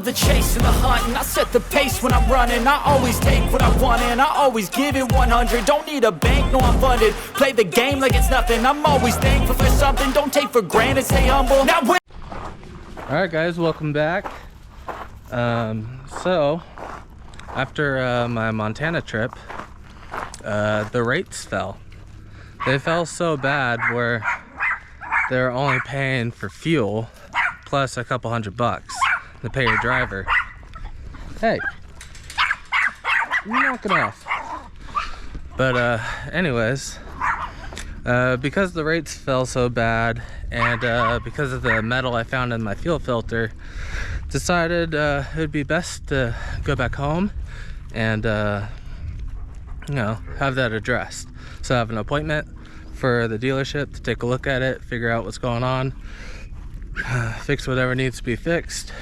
the chase and the hunt, and I set the pace when I'm running. I always take what I want and I always give it 100. Don't need a bank, no I'm funded. Play the game like it's nothing. I'm always thankful for something. Don't take for granted, stay humble. Now when Alright guys, welcome back. So after my Montana trip, the rates fell. They fell so bad where they're only paying for fuel plus a couple $100 to pay your driver. Hey, you knock it off. But anyways, because the rates fell so bad and because of the metal I found in my fuel filter, decided it would be best to go back home and you know, have that addressed. So I have an appointment for the dealership to take a look at it, figure out what's going on, fix whatever needs to be fixed.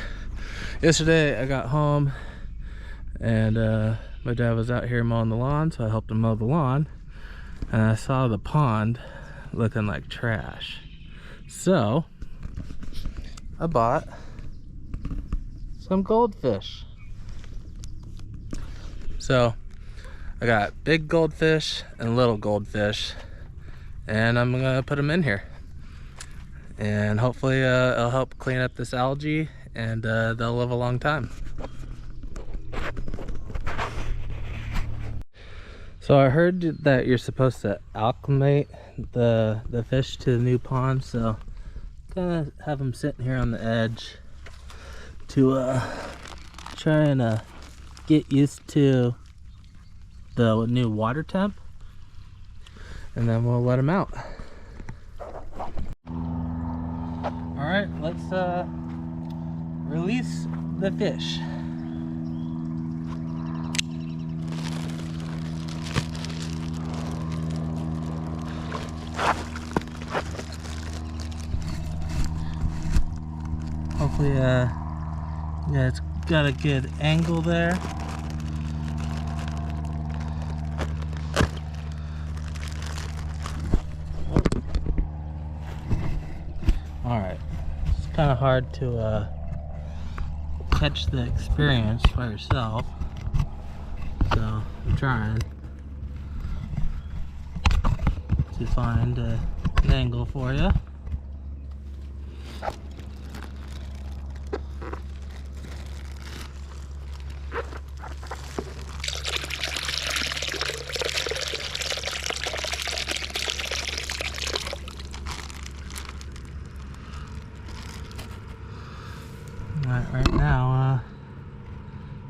Yesterday I got home and my dad was out here mowing the lawn, so I helped him mow the lawn, and I saw the pond looking like trash. So I bought some goldfish. So I got big goldfish and little goldfish, and I'm gonna put them in here, and hopefully it'll help clean up this algae, and they'll live a long time. So I heard that you're supposed to acclimate the fish to the new pond, so gonna have them sitting here on the edge to try and get used to the new water temp, and then we'll let them out. All right, let's release the fish. Hopefully yeah, it's got a good angle there. Alright, it's kind of hard to catch the experience by yourself, so I'm trying to find an angle for you. Right now,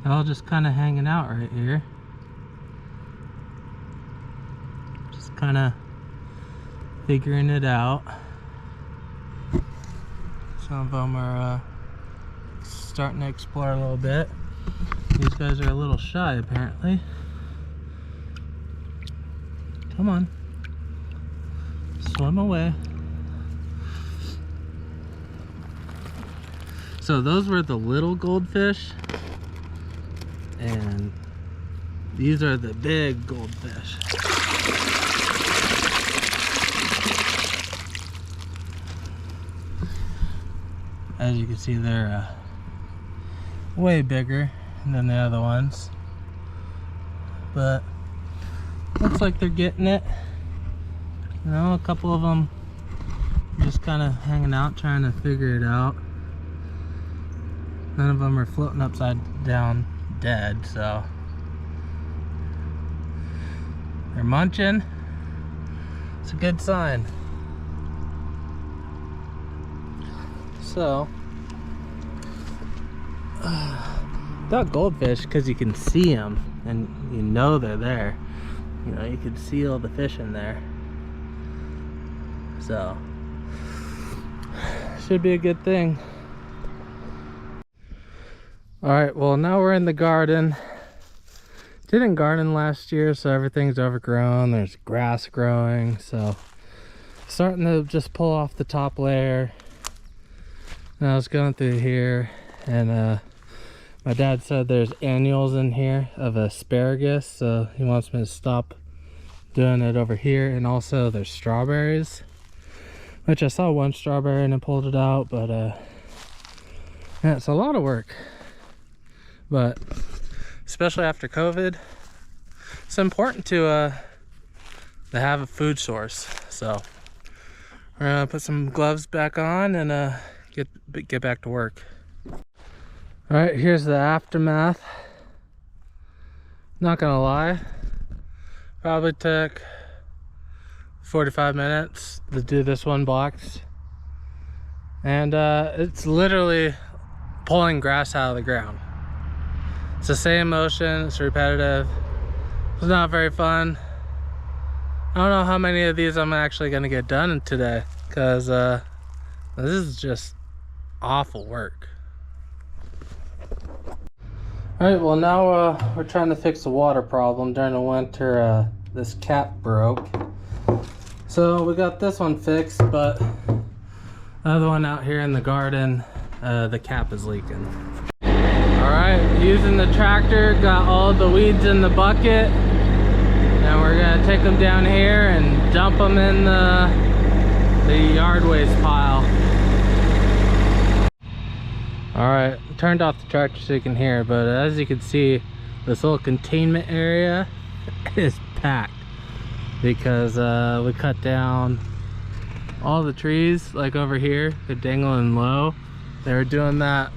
they're all just kind of hanging out right here. Just kind of figuring it out. Some of them are starting to explore a little bit. These guys are a little shy, apparently. Come on. Swim away. So those were the little goldfish, and these are the big goldfish. As you can see, they're way bigger than the other ones, but looks like they're getting it. You know, a couple of them just kind of hanging out, trying to figure it out. None of them are floating upside down dead, so they're munching. It's a good sign. So got goldfish because you can see them and you know they're there. You know, you can see all the fish in there, so should be a good thing. Alright, well now we're in the garden. Didn't garden last year, so everything's overgrown. There's grass growing, so starting to just pull off the top layer. And I was going through here, and my dad said there's annuals in here of asparagus, so he wants me to stop doing it over here. And also there's strawberries, which I saw one strawberry and I pulled it out, but yeah, it's a lot of work. But especially after COVID, it's important to have a food source. So we're gonna put some gloves back on and get back to work. All right, here's the aftermath. Not gonna lie, probably took 45 minutes to do this one box, and it's literally pulling grass out of the ground. It's the same motion, it's repetitive. It's not very fun. I don't know how many of these I'm actually gonna get done today, because this is just awful work. Alright, well now we're trying to fix the water problem. During the winter, this cap broke. So we got this one fixed, but the other one out here in the garden, the cap is leaking. Alright, using the tractor, got all the weeds in the bucket. And we're gonna take them down here and dump them in the yard waste pile. Alright, turned off the tractor so you can hear, but as you can see, this little containment area is packed because we cut down all the trees. Like over here, they're dangling low. They were doing that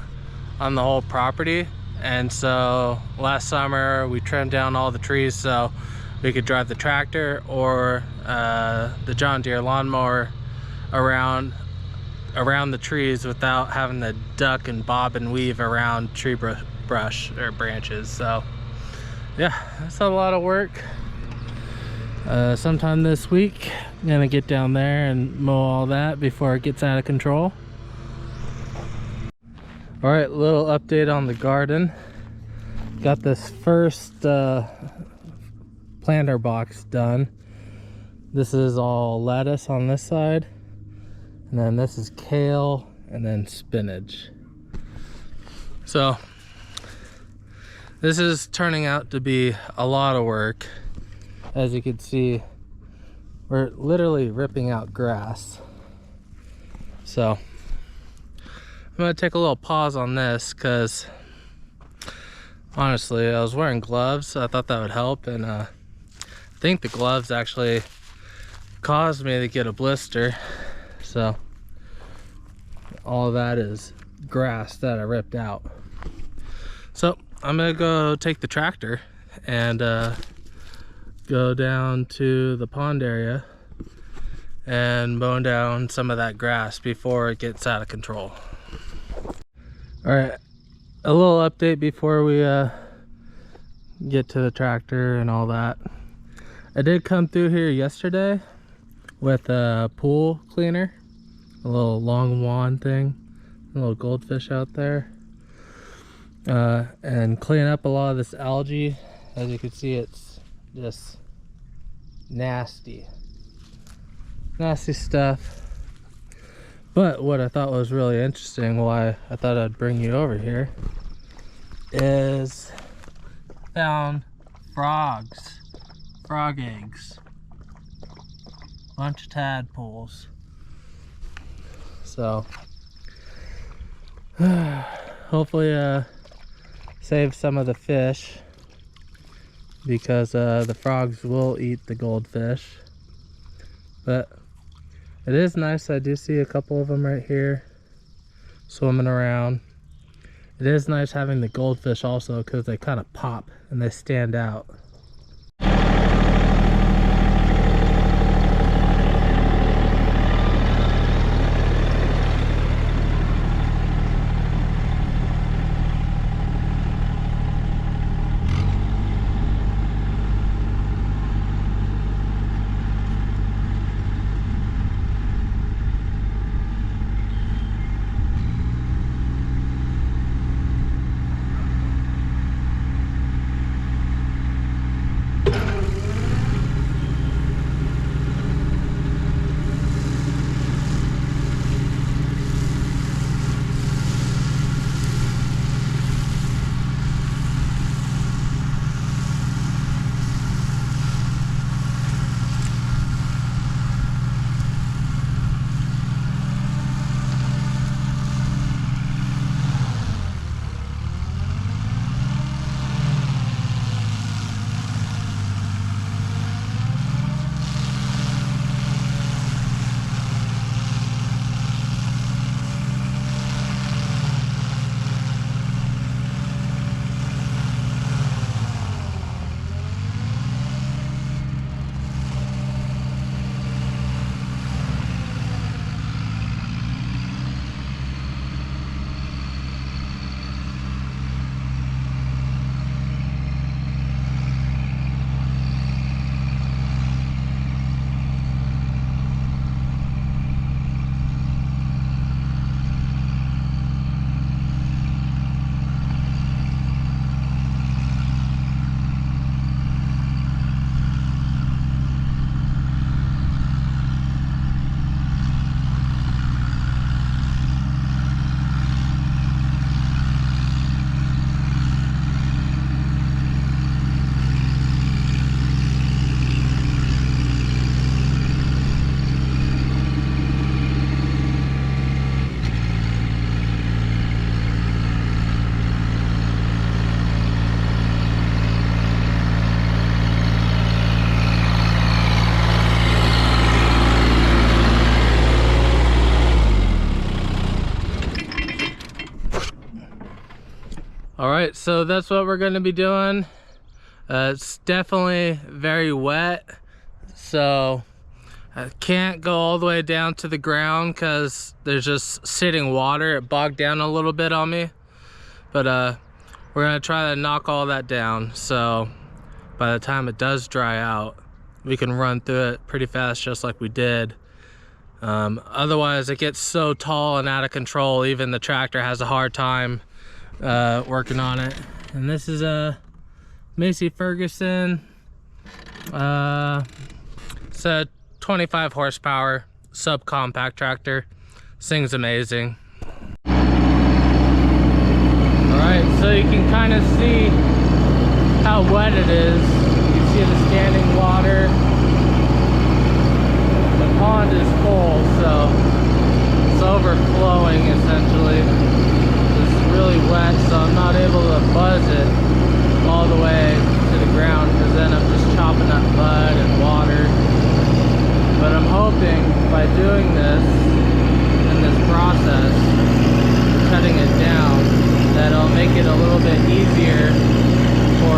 on the whole property, and so last summer we trimmed down all the trees so we could drive the tractor or the John Deere lawnmower around the trees without having to duck and bob and weave around tree brush or branches. So yeah, that's a lot of work. Sometime this week I'm gonna get down there and mow all that before it gets out of control. All right, little update on the garden. Got this first planter box done. This is all lettuce on this side, and then this is kale, and then spinach. So this is turning out to be a lot of work. As you can see, we're literally ripping out grass. So I'm gonna take a little pause on this because honestly, I was wearing gloves, so I thought that would help, and I think the gloves actually caused me to get a blister. So all of that is grass that I ripped out. So I'm gonna go take the tractor and go down to the pond area and mow down some of that grass before it gets out of control. All right, a little update before we get to the tractor and all that. I did come through here yesterday with a pool cleaner, a little long wand thing, a little goldfish out there, and clean up a lot of this algae. As you can see, it's just nasty stuff. But what I thought was really interesting, why I thought I'd bring you over here, is found frog eggs, bunch of tadpoles. So hopefully save some of the fish, because the frogs will eat the goldfish. But it is nice. I do see a couple of them right here swimming around. It is nice having the goldfish also, because they kind of pop and they stand out. right, so that's what we're gonna be doing. It's definitely very wet, so I can't go all the way down to the ground because there's just sitting water. It bogged down a little bit on me, but we're gonna try to knock all that down, so by the time it does dry out, we can run through it pretty fast just like we did. Otherwise it gets so tall and out of control, even the tractor has a hard time working on it. And this is a Massey Ferguson. It's a 25 horsepower subcompact tractor. This thing's amazing. Alright, so you can kind of see how wet it is. You can see the standing water. The pond is full, so it's overflowing essentially. It's really wet, so I'm not able to buzz it all the way to the ground because then I'm just chopping up mud and water. But I'm hoping by doing this, in this process, cutting it down, that it'll make it a little bit easier for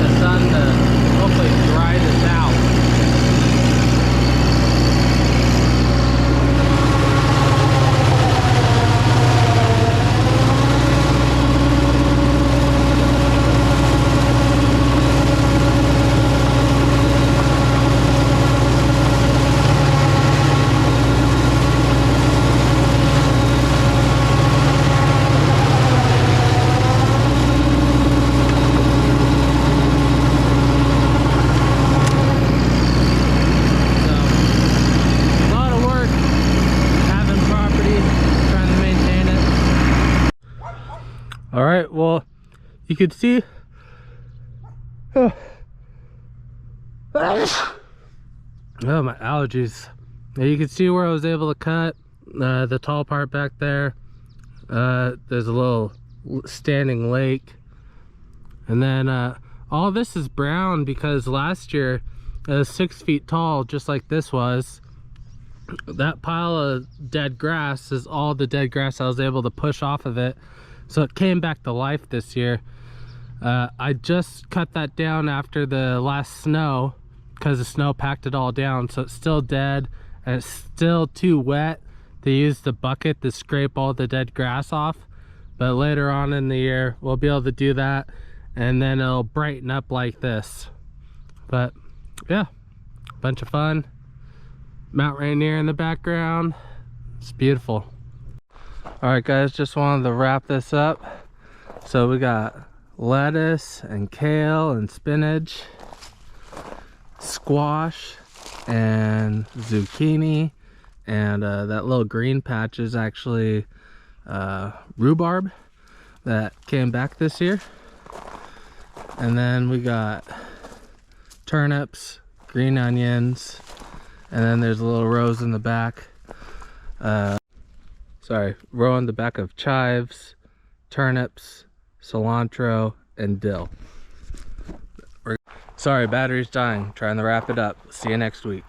the sun to hopefully dry this out. All right, well, you could see oh my allergies. Now you can see where I was able to cut the tall part back there. There's a little standing lake, and then all this is brown because last year it was 6 feet tall, just like this was. That pile of dead grass is all the dead grass I was able to push off of it. So it came back to life this year. I just cut that down after the last snow because the snow packed it all down. So it's still dead and it's still too wet to use the bucket to scrape all the dead grass off. But later on in the year, we'll be able to do that and then it'll brighten up like this. But yeah, bunch of fun. Mount Rainier in the background. It's beautiful. Alright guys, just wanted to wrap this up. So we got lettuce and kale and spinach, squash and zucchini, and that little green patch is actually rhubarb that came back this year. And then we got turnips, green onions, and then there's a little rows in the back. Row in the back of chives, turnips, cilantro, and dill. Sorry, battery's dying. Trying to wrap it up. See you next week.